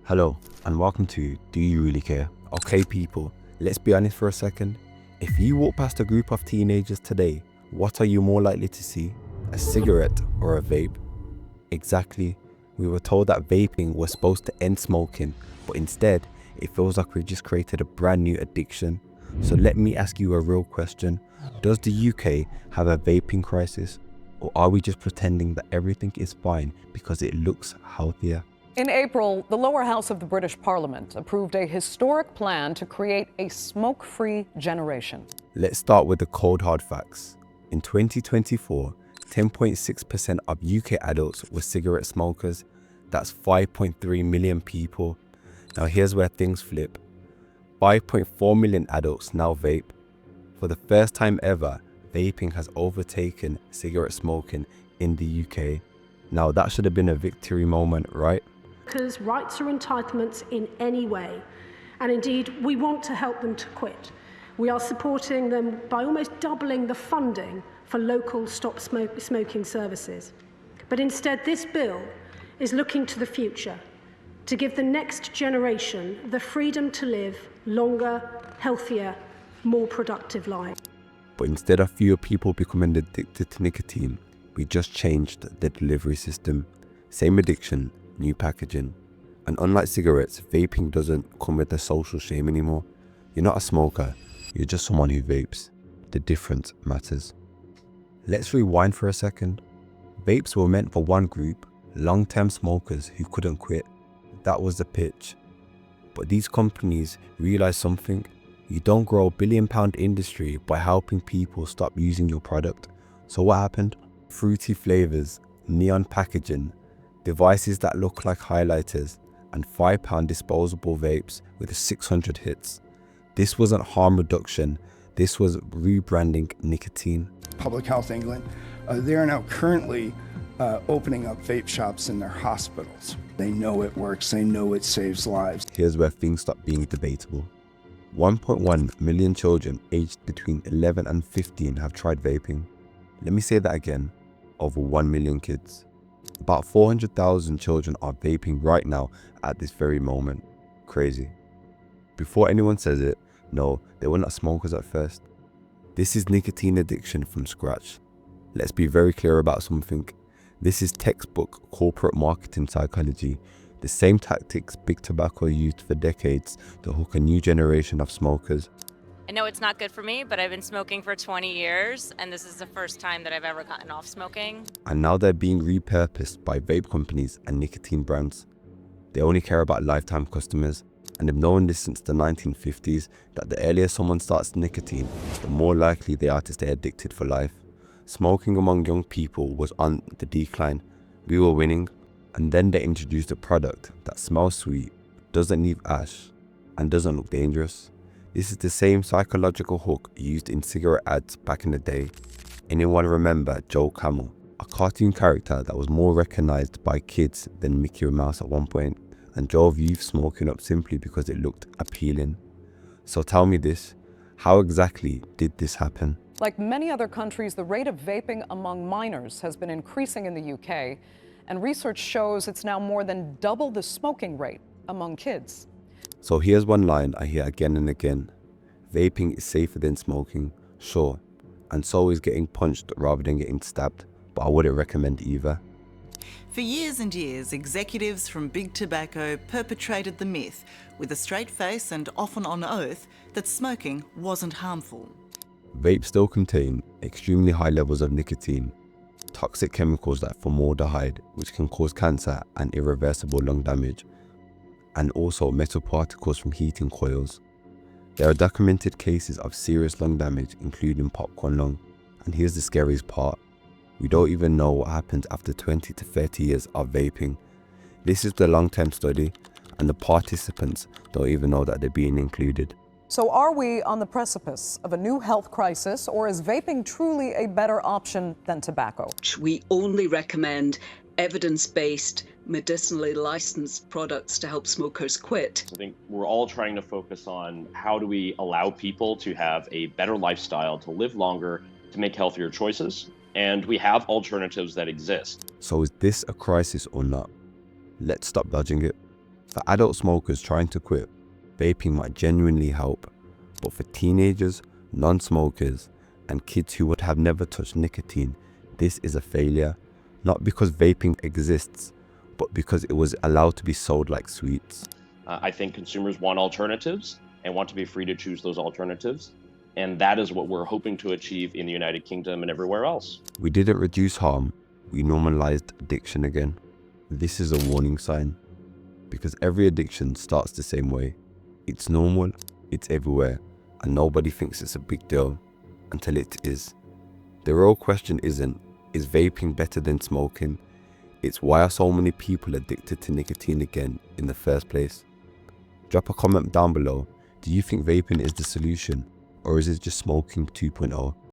Hello, and welcome to Do You Really Care? Okay, people, let's be honest for a second. If you walk past a group of teenagers today, what are you more likely to see? A cigarette or a vape? Exactly. We were told that vaping was supposed to end smoking, but instead, it feels like we just created a brand new addiction. So let me ask you a real question. Does the UK have a vaping crisis? Or are we just pretending that everything is fine because it looks healthier? In April, the lower house of the British Parliament approved a historic plan to create a smoke-free generation. Let's start with the cold hard facts. In 2024, 10.6% of UK adults were cigarette smokers. That's 5.3 million people. Now here's where things flip. 5.4 million adults now vape. For the first time ever, vaping has overtaken cigarette smoking in the UK. Now that should have been a victory moment, right? Because rights or entitlements in any way, and indeed we want to help them to quit. We are supporting them by almost doubling the funding for local stop smoking services. But instead this bill is looking to the future to give the next generation the freedom to live longer, healthier, more productive lives. But instead of fewer people becoming addicted to nicotine, we just changed the delivery system. Same addiction, new packaging. And unlike cigarettes, vaping doesn't come with the social shame anymore. You're not a smoker, you're just someone who vapes. The difference matters. Let's rewind for a second. Vapes were meant for one group, long-term smokers who couldn't quit. That was the pitch. But these companies realized something. You don't grow a billion-pound industry by helping people stop using your product. So what happened? Fruity flavors, neon packaging, devices that look like highlighters, and £5 disposable vapes with 600 hits. This wasn't harm reduction, this was rebranding nicotine. Public Health England, they are now currently opening up vape shops in their hospitals. They know it works, they know it saves lives. Here's where things stop being debatable. 1.1 million children aged between 11 and 15 have tried vaping. Let me say that again, over 1 million kids. About 400,000 children are vaping right now at this very moment. Crazy. Before anyone says it, no, they were not smokers at first. This is nicotine addiction from scratch. Let's be very clear about something. This is textbook corporate marketing psychology. The same tactics big tobacco used for decades to hook a new generation of smokers. I know it's not good for me, but I've been smoking for 20 years, and this is the first time that I've ever gotten off smoking. And now they're being repurposed by vape companies and nicotine brands. They only care about lifetime customers, and they've known this since the 1950s that the earlier someone starts nicotine, the more likely they are to stay addicted for life. Smoking among young people was on the decline. We were winning, and then they introduced a product that smells sweet, doesn't leave ash, and doesn't look dangerous. This is the same psychological hook used in cigarette ads back in the day. Anyone remember Joe Camel, a cartoon character that was more recognized by kids than Mickey Mouse at one point, and drove youth smoking up simply because it looked appealing? So tell me this, how exactly did this happen? Like many other countries, the rate of vaping among minors has been increasing in the UK, and research shows it's now more than double the smoking rate among kids. So here's one line I hear again and again. Vaping is safer than smoking, sure, and so is getting punched rather than getting stabbed, but I wouldn't recommend either. For years and years, executives from Big Tobacco perpetrated the myth, with a straight face and often on oath, that smoking wasn't harmful. Vapes still contain extremely high levels of nicotine, toxic chemicals like formaldehyde, which can cause cancer and irreversible lung damage, and also metal particles from heating coils. There are documented cases of serious lung damage, including popcorn lung. And here's the scariest part. We don't even know what happens after 20 to 30 years of vaping. This is the long-term study, and the participants don't even know that they're being included. So are we on the precipice of a new health crisis, or is vaping truly a better option than tobacco? We only recommend evidence-based, medicinally licensed products to help smokers quit. I think we're all trying to focus on how do we allow people to have a better lifestyle, to live longer, to make healthier choices, and we have alternatives that exist. So is this a crisis or not? Let's stop dodging it. For adult smokers trying to quit, vaping might genuinely help, but for teenagers, non-smokers, and kids who would have never touched nicotine, this is a failure, not because vaping exists, but because it was allowed to be sold like sweets. I think consumers want alternatives and want to be free to choose those alternatives. And that is what we're hoping to achieve in the United Kingdom and everywhere else. We didn't reduce harm, we normalized addiction again. This is a warning sign, because every addiction starts the same way. It's normal, it's everywhere, and nobody thinks it's a big deal until it is. The real question isn't, is vaping better than smoking? It's why are so many people addicted to nicotine again in the first place? Drop a comment down below. Do you think vaping is the solution, or is it just smoking 2.0?